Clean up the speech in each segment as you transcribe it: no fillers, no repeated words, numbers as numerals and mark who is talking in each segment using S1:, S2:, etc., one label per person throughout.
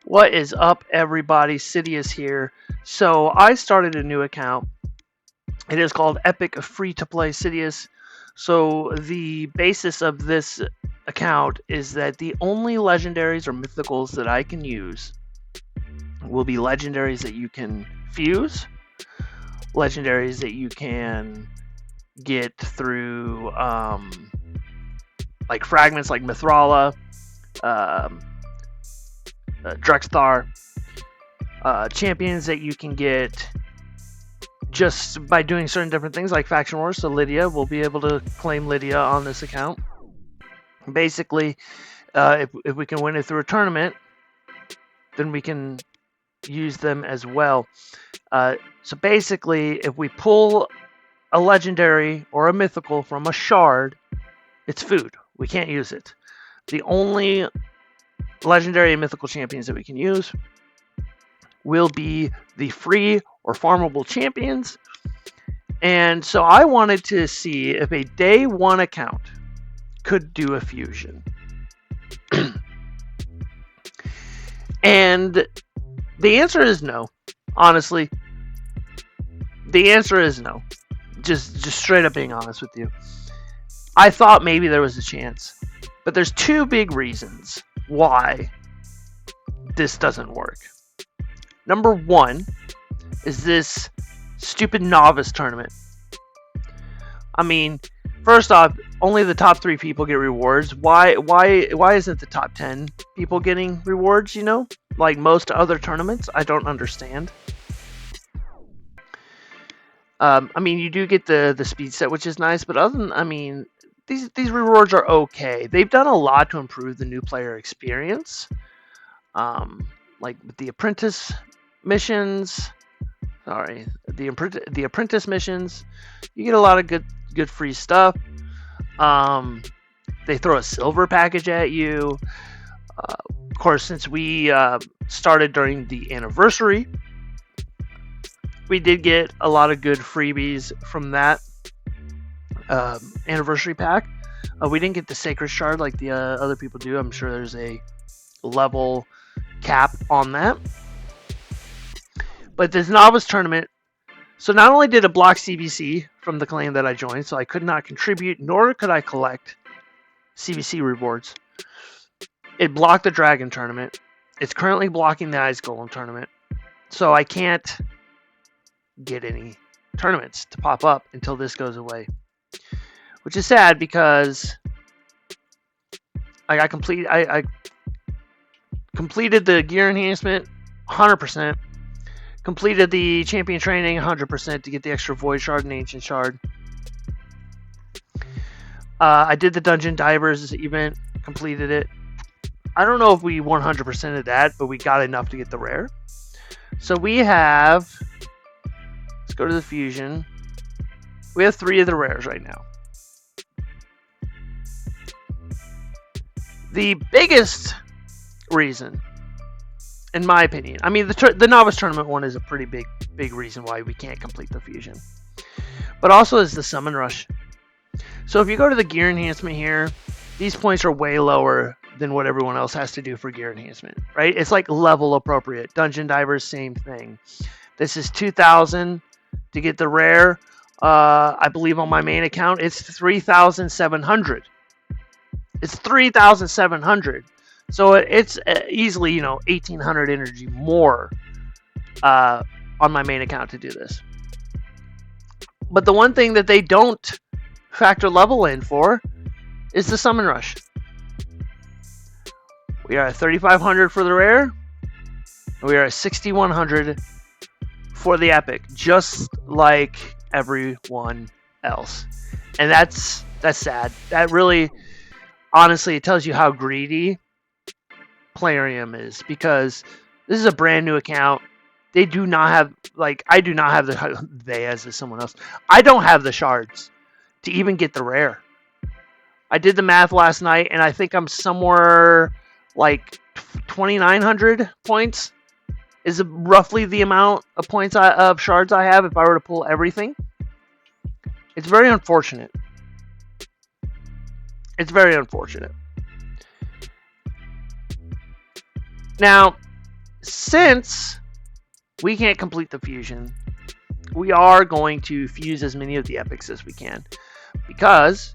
S1: What is up, everybody? Sidious here. So I started a new account. It is called Epic Free to Play Sidious. So the basis of this account is that the only legendaries or mythicals that I can use will be legendaries that you can fuse, legendaries that you can get through like fragments like Mithrala, um, Drexthar, champions that you can get just by doing certain different things like faction wars. So Lydia, we'll be able to claim Lydia on this account. Basically, if we can win it through a tournament, then we can use them as well. So basically, if we pull a legendary or a mythical from a shard, it's food. We can't use it. The only legendary and mythical champions that we can use will be the free or farmable champions. And so I wanted to see if a day one account could do a fusion. And the answer is no. Honestly, the answer is no. Just straight up being honest with you. I thought maybe there was a chance, but there's two big reasons why this doesn't work. Number one is this stupid novice tournament. I mean, first off, only the top 3 people get rewards. Why isn't the top 10 people getting rewards, you know? Like most other tournaments? I don't understand. I mean, you do get the speed set, which is nice, but other than, I mean, these rewards are okay. They've done a lot to improve the new player experience. Like with the apprentice missions, the apprentice missions, you get a lot of good free stuff. They throw a silver package at you. Of course, since we started during the anniversary, we did get a lot of good freebies from that anniversary pack. We didn't get the sacred shard like the other people do. I'm sure there's a level cap on that. But this novice tournament, so not only did it block CBC from the clan that I joined, so I could not contribute, nor could I collect CBC rewards. It blocked the Dragon tournament. It's currently blocking the Ice Golem tournament. So I can't get any tournaments to pop up until this goes away. Which is sad because I completed the gear enhancement 100%. Completed the champion training 100% to get the extra void shard and ancient shard. I did the dungeon divers event, completed it. I don't know if we 100% of that, but we got enough to get the rare. So we have, let's go to the fusion. We have 3 of the rares right now. The biggest reason, in my opinion, I mean, the novice tournament one is a pretty big reason why we can't complete the fusion. But also is the summon rush. So if you go to the gear enhancement here, these points are way lower than what everyone else has to do for gear enhancement, right? It's like level appropriate. Dungeon divers, same thing. This is 2,000 to get the rare. I believe on my main account, it's 3,700. It's 3,700. So it's easily, 1,800 energy more on my main account to do this. But the one thing that they don't factor level in for is the summon rush. We are at 3,500 for the rare. And we are at 6,100 for the epic, just like everyone else. And that's sad. That really, honestly, it tells you how greedy Plarium is, because this is a brand new account. They do not have, I do not have as is someone else. I don't have the shards to even get the rare. I did the math last night, and I think I'm somewhere like 2,900 points is roughly the amount of points of shards I have if I were to pull everything. It's very unfortunate. Now, since we can't complete the fusion, we are going to fuse as many of the epics as we can, because,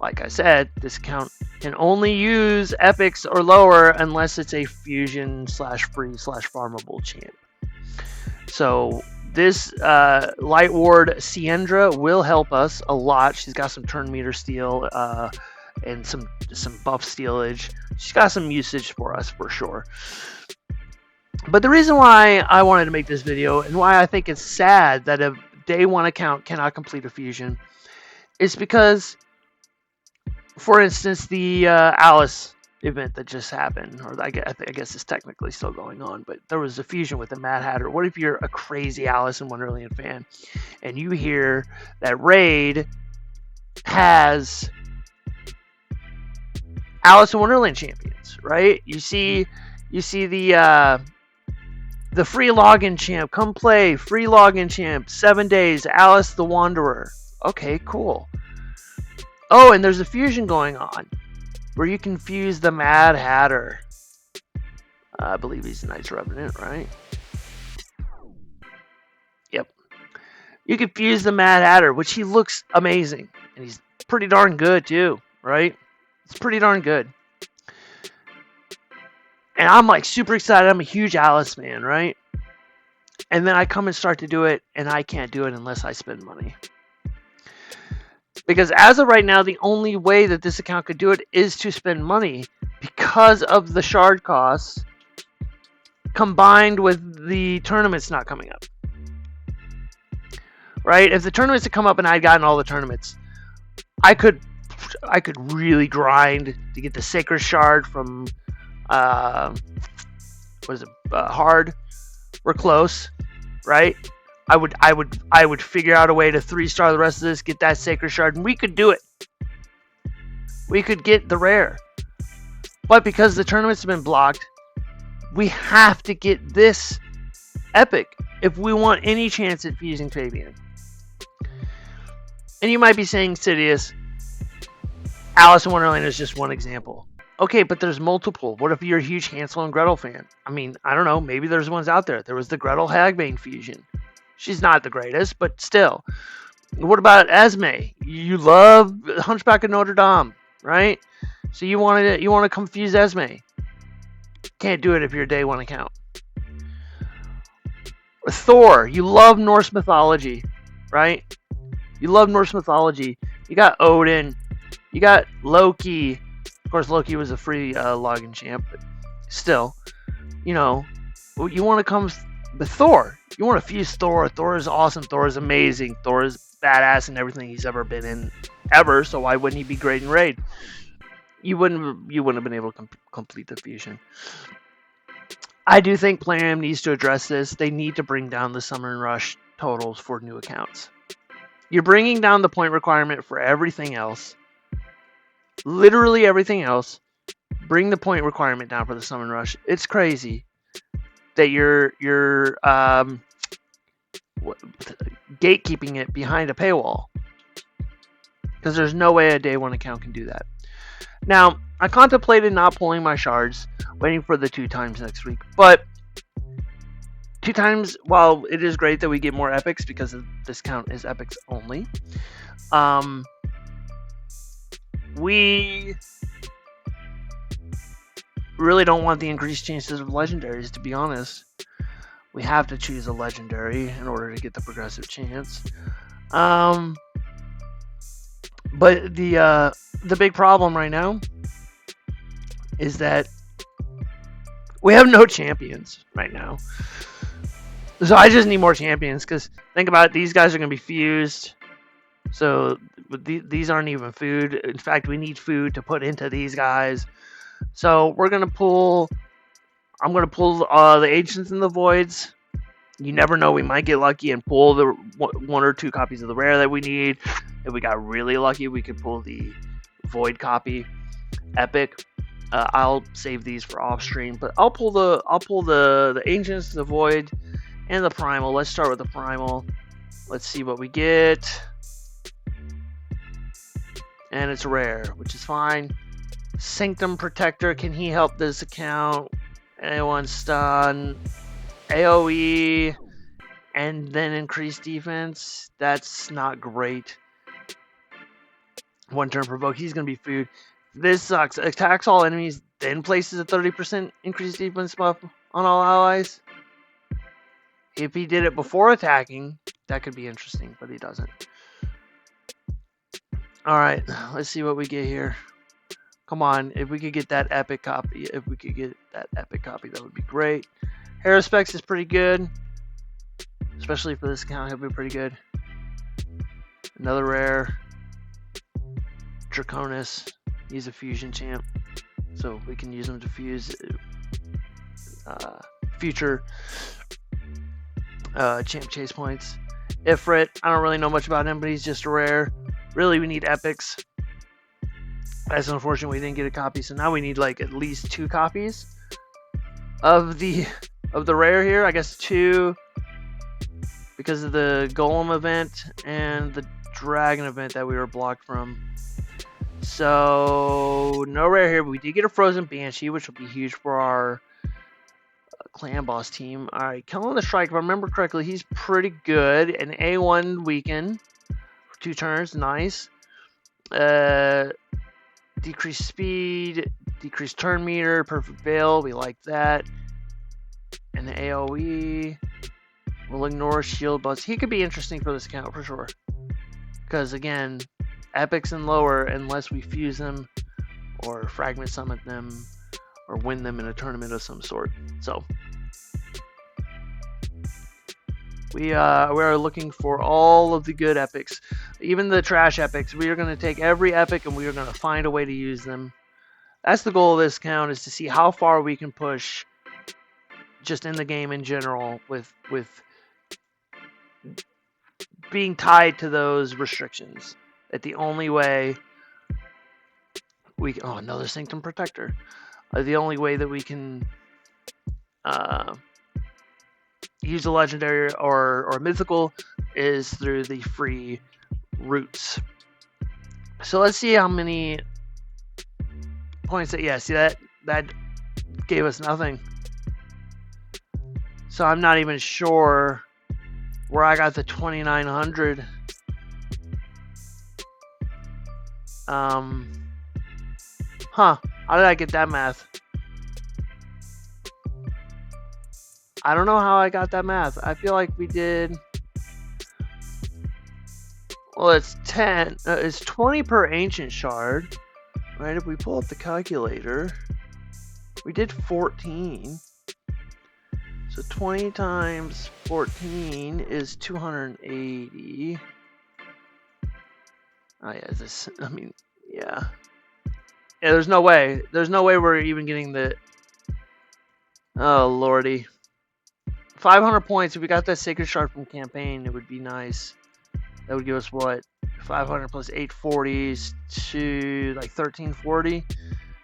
S1: like I said, this account can only use epics or lower unless it's a fusion / free / farmable champ. So this Light Ward Siendra will help us a lot. She's got some turn meter steal and some buff stealage. She's got some usage for us for sure. But the reason why I wanted to make this video and why I think it's sad that a day 1 account cannot complete a fusion is because, for instance, the Alice event that just happened, or I guess it's technically still going on, but there was a fusion with the Mad Hatter. What if you're a crazy Alice in Wonderland fan and you hear that Raid has Alice in Wonderland champions, right? You see the free login champ, come play, free login champ, 7 days, Alice the Wanderer. Okay, cool. Oh, and there's a fusion going on where you can fuse the Mad Hatter. I believe he's a Knights Revenant, right? Yep. You can fuse the Mad Hatter, which he looks amazing. And he's pretty darn good, too, right? It's pretty darn good. And I'm like super excited. I'm a huge Alice fan, right? And then I come and start to do it, and I can't do it unless I spend money. Because as of right now, the only way that this account could do it is to spend money because of the shard costs combined with the tournaments not coming up. Right? If the tournaments had come up and I'd gotten all the tournaments, I could really grind to get the Sacred Shard from Hard. We're close, right? I would figure out a way to 3-star the rest of this, get that Sacred Shard, and we could do it. We could get the rare. But because the tournaments have been blocked, we have to get this epic if we want any chance at fusing Fabian. And you might be saying, Sidious, Alice in Wonderland is just one example. Okay, but there's multiple. What if you're a huge Hansel and Gretel fan? I mean, I don't know. Maybe there's ones out there. There was the Gretel Hagbane fusion. She's not the greatest, but still. What about Esme? You love Hunchback of Notre Dame, right? So you want to confuse Esme. Can't do it if you're a day 1 account. Thor, you love Norse mythology, right? You love Norse mythology. You got Odin. You got Loki. Of course, Loki was a free login champ, but still, you want to come with Thor. You want to fuse Thor. Thor is awesome. Thor is amazing. Thor is badass in everything he's ever been in, ever. So why wouldn't he be great in Raid? You wouldn't have been able to complete the fusion. I do think Plarium needs to address this. They need to bring down the Summon Rush totals for new accounts. You're bringing down the point requirement for everything else. Literally everything else. Bring the point requirement down for the Summon Rush. It's crazy that you're gatekeeping it behind a paywall, because there's no way a day 1 account can do that. Now, I contemplated not pulling my shards, waiting for the 2 times next week, but 2 times, while it is great that we get more epics because this count is epics only, we really don't want the increased chances of legendaries, to be honest. We have to choose a legendary in order to get the progressive chance. But the big problem right now is that we have no champions right now. So I just need more champions, because think about it, these guys are going to be fused. So these aren't even food. In fact, we need food to put into these guys. So I'm going to pull the Ancients and the Voids. You never know, we might get lucky and pull the 1 or 2 copies of the rare that we need. If we got really lucky, we could pull the Void copy epic. I'll save these for off stream, but I'll pull the Ancients, the Void, and the Primal. Let's start with the Primal. Let's see what we get. And it's rare, which is fine. Sanctum Protector, can he help this account? A1 stun, AoE, and then increased defense. That's not great. 1 turn provoke. He's going to be food. This sucks. Attacks all enemies, then places a 30% increased defense buff on all allies. If he did it before attacking, that could be interesting, but he doesn't. Alright, let's see what we get here. Come on, if we could get that epic copy, that would be great. Hero Specs is pretty good. Especially for this account, he'll be pretty good. Another rare. Draconis. He's a fusion champ. So we can use him to fuse future champ chase points. Ifrit, I don't really know much about him, but he's just a rare. Really, we need epics. That's unfortunate we didn't get a copy, so now we need like at least 2 copies of the rare here. I guess 2 because of the Golem event and the Dragon event that we were blocked from. So no rare here, but we did get a Frozen Banshee, which will be huge for our clan boss team. All right, Kellen the Strike, if I remember correctly, he's pretty good. An A1 weaken for 2 turns, nice. Decreased speed, decreased turn meter, perfect veil, we like that. And the AoE will ignore shield buzz. He could be interesting for this account for sure. Because again, epics and lower, unless we fuse them or fragment summon them or win them in a tournament of some sort. So we are looking for all of the good epics, even the trash epics. We are going to take every epic and we are going to find a way to use them. That's the goal of this account, is to see how far we can push just in the game in general with being tied to those restrictions. That the only way we another Sanctum Protector. The only way that we can use a legendary or mythical is through the free routes. So let's see how many points that, yeah, see that gave us nothing. So I'm not even sure where I got the 2900. How did I get that math? I don't know how I got that math. I feel like we did. Well, it's 10. It's 20 per ancient shard, right? If we pull up the calculator, we did 14. So 20 times 14 is 280. Oh yeah, this. I mean, yeah. Yeah, there's no way. There's no way we're even getting the. Oh lordy. 500 points. If we got that Sacred Shard from campaign, it would be nice. That would give us what? 500 plus 840 to like 1340.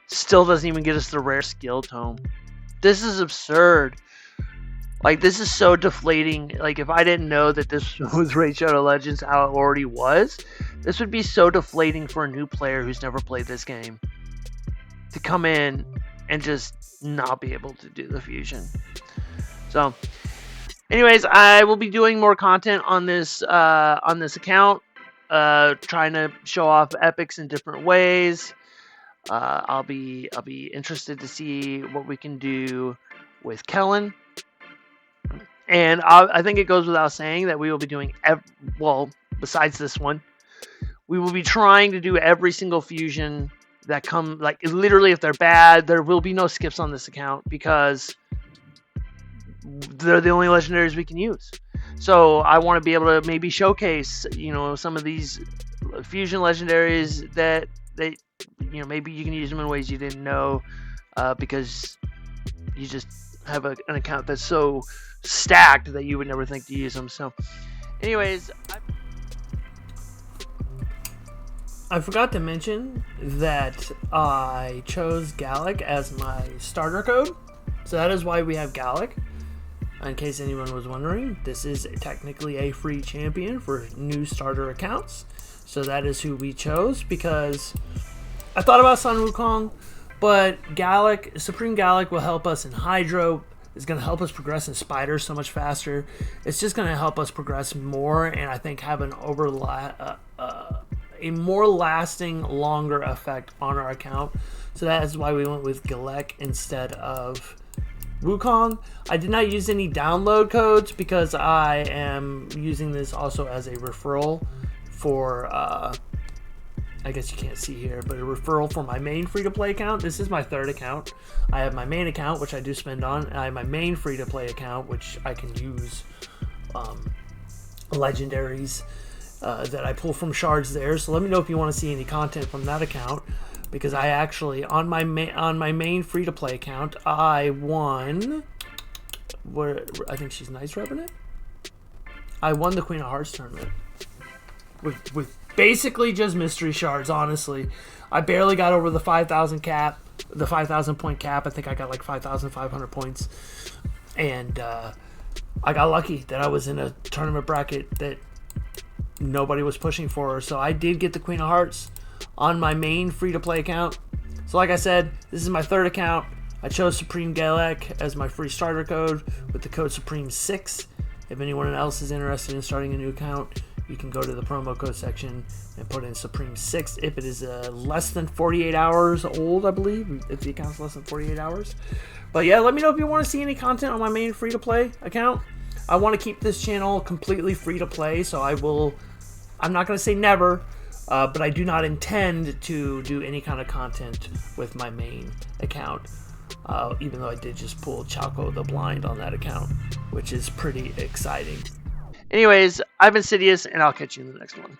S1: Still doesn't even get us the rare skill tome. This is absurd. Like, this is so deflating. Like, if I didn't know that this was Raid Shadow Legends how it already was, this would be so deflating for a new player who's never played this game to come in and just not be able to do the fusion. So, anyways, I will be doing more content on this account, trying to show off epics in different ways. I'll be interested to see what we can do with Kellen. And I think it goes without saying that we will be doing, besides this one, we will be trying to do every single fusion that come, like, literally if they're bad, there will be no skips on this account because they're the only legendaries we can use. So I want to be able to maybe showcase, some of these fusion legendaries that they, maybe you can use them in ways you didn't know, because you just have an account that's so stacked that you would never think to use them. So anyways, I forgot to mention that I chose Gallic as my starter code, so that is why we have Gallic. In case anyone was wondering, this is technically a free champion for new starter accounts, so that is who we chose because I thought about Sun Wukong, But Supreme Gallic will help us in Hydro. It's going to help us progress in Spiders so much faster. It's just going to help us progress more, and I think have an a more lasting, longer effect on our account. So that is why we went with Galek instead of Wukong. I did not use any download codes because I am using this also as a referral for, I guess you can't see here, but a referral for my main free-to-play account. This is my third account. I have my main account, which I do spend on, and I have my main free-to-play account, which I can use legendaries that I pull from shards there. So let me know if you want to see any content from that account, because I actually, on my main free-to-play account, I won, I think she's Nice Revenant? I won the Queen of Hearts tournament. With basically just mystery shards, honestly. I barely got over the 5,000 cap, the 5,000 point cap. I think I got like 5,500 points. And I got lucky that I was in a tournament bracket that nobody was pushing for her. So I did get the Queen of Hearts on my main free-to-play account. So like I said, this is my third account. I chose Supreme Galek as my free starter code with the code Supreme6. If anyone else is interested in starting a new account, you can go to the promo code section and put in Supreme6 if it is less than 48 hours old, I believe, if the account's less than 48 hours. But yeah, let me know if you want to see any content on my main free-to-play account. I want to keep this channel completely free-to-play, so I'm not going to say never, but I do not intend to do any kind of content with my main account, even though I did just pull Chalco the Blind on that account, which is pretty exciting. Anyways, I've been Sidious, and I'll catch you in the next one.